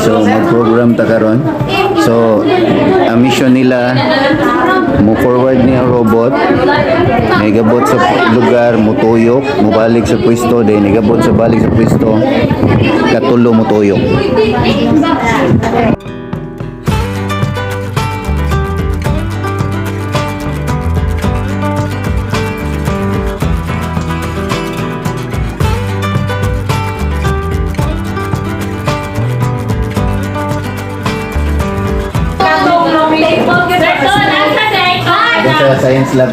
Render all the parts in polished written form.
So mag-program ta karon. So ang mission nila mo forward niya robot, nagabot sa lugar, mutuyok, mubalik sa pwesto, then nagabot sa balik sa pwesto, katulo mutuyok. Sa science lab.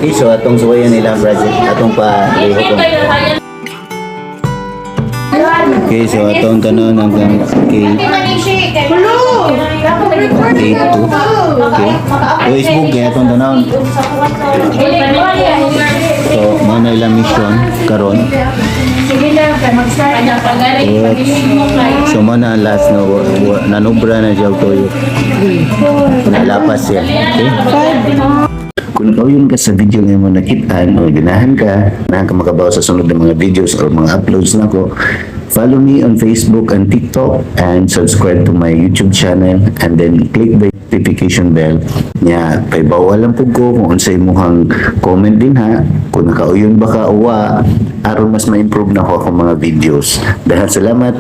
Okay, so atong suwayan nila project, atong pa lihok. Okay, so atong tanon hanggang K2. Okay. Facebook kaya atong tanon. So, mana ilang mission karon. So mana last no nanubra na siya toyo. Nalapas siya. Okay? Kung ikaw yun ka sa video na mo nakitaan o ganahan ka na makabaw sa sunod ng mga videos o mga uploads na ko, follow me on Facebook and TikTok and subscribe to my YouTube channel and then click the notification bell nya kay bawalan pud ko kung unsay imong comment din ha kung nakauyon ba ka uwa aron mas ma-improve na ko akong mga videos. Dahil salamat.